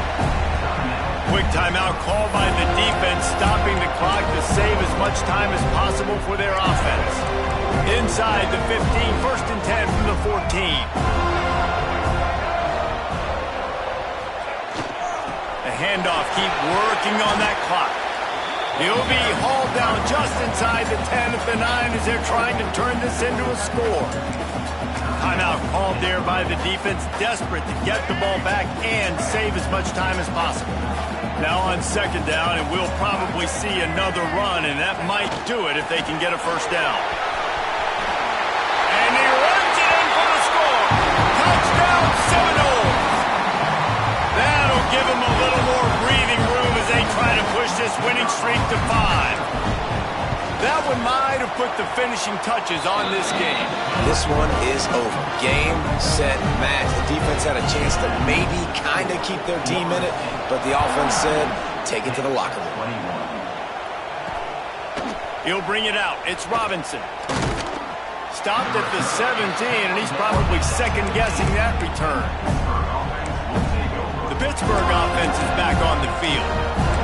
Quick timeout called by the defense, stopping the clock to save as much time as possible for their offense. Inside the 15, 1st and 10 from the 14. The handoff, keep working on that clock. He'll be hauled down just inside the 10 at the 9 as they're trying to turn this into a score. Timeout called there by the defense, desperate to get the ball back and save as much time as possible. Now on 2nd down, and we'll probably see another run, and that might do it if they can get a 1st down. And he runs it in for the score. Touchdown, Seminoles. That'll give them a little more breathing room as they try to push this winning streak to 5. That one might have put the finishing touches on this game. This one is over. Game, set, match. The defense had a chance to maybe kind of keep their team in it, but the offense said, take it to the locker room. He'll bring it out. It's Robinson. Stopped at the 17, and he's probably second-guessing that return. The Pittsburgh offense is back on the field.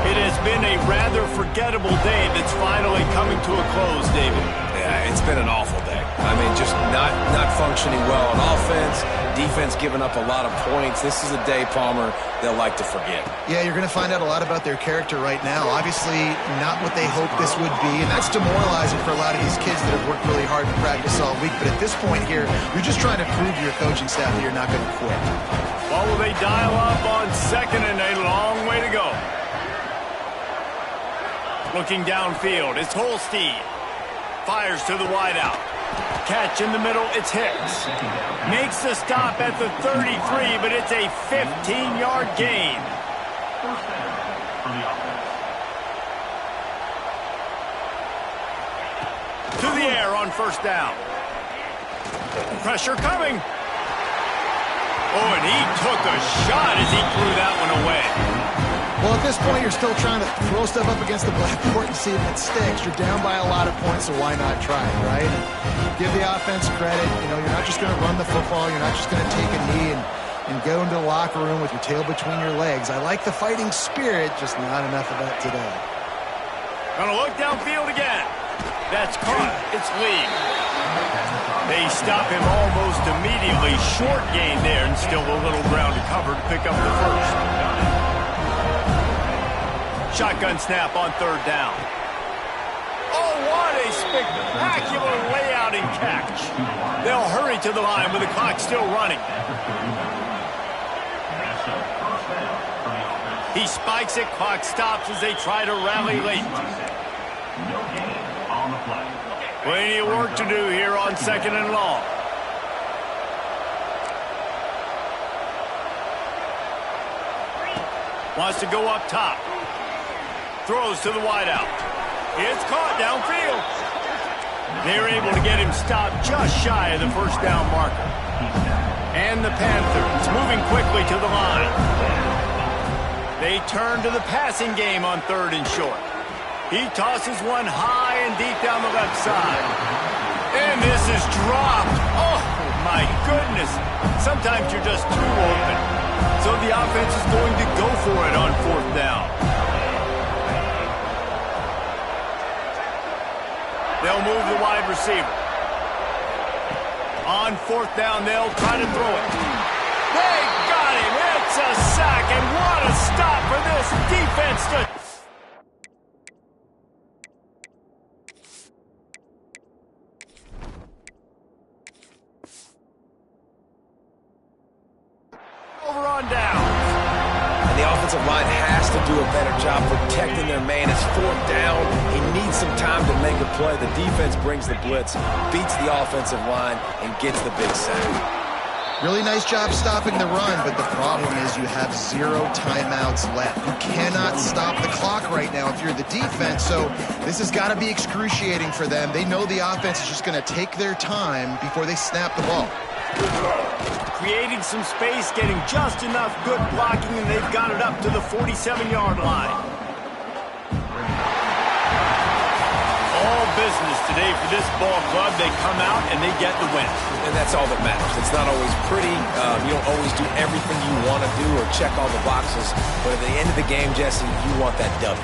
It has been a rather forgettable day that's finally coming to a close, David. Yeah, it's been an awful day. I mean, just not functioning well on offense, defense giving up a lot of points. This is a day, Palmer, they'll like to forget. Yeah, you're going to find out a lot about their character right now. Obviously, not what they hoped this would be, and that's demoralizing for a lot of these kids that have worked really hard in practice all week. But at this point here, you're just trying to prove to your coaching staff that you're not going to quit. Well, will they dial up on 2nd and a long way to go? Looking downfield, it's Holstein. Fires to the wideout. Catch in the middle, it's Hicks. Makes the stop at the 33, but it's a 15-yard gain. To the air on 1st down. Pressure coming. Oh, and he took a shot as he threw that one away. Well, at this point, you're still trying to throw stuff up against the blackboard and see if it sticks. You're down by a lot of points, so why not try it, right? And give the offense credit. You know, you're not just going to run the football. You're not just going to take a knee and go into the locker room with your tail between your legs. I like the fighting spirit, just not enough of that today. Gonna look downfield again. That's caught. It's Lee. They stop him almost immediately. Short gain there, and still a little ground to cover to pick up the 1st. Shotgun snap on 3rd down. Oh, what a spectacular layout and catch. They'll hurry to the line with the clock still running. He spikes it, clock stops as they try to rally late. No gain on the play. Plenty of work to do here on 2nd and long. Wants to go up top. Throws to the wideout. It's caught downfield. They're able to get him stopped just shy of the first down marker. And the Panthers moving quickly to the line. They turn to the passing game on 3rd and short. He tosses one high and deep down the left side. And this is dropped. Oh, my goodness. Sometimes you're just too open. So the offense is going to go for it on 4th down. They'll move the wide receiver. On 4th down, they'll try to throw it. They got him. It's a sack, and what a stop for this defense to... Over on down. And the offensive line has to do a better job protecting their man. It's 4th down. He needs some time to make a play. The defense brings the blitz, beats the offensive line, and gets the big sack. Really nice job stopping the run, but the problem is you have 0 timeouts left. You cannot stop the clock right now if you're the defense, so this has got to be excruciating for them. They know the offense is just going to take their time before they snap the ball. Creating some space, getting just enough good blocking, and they've got it up to the 47-yard line. All business today for this ball club. They come out and they get the win. And that's all that matters. It's not always pretty. You don't always do everything you want to do or check all the boxes. But at the end of the game, Jesse, you want that W.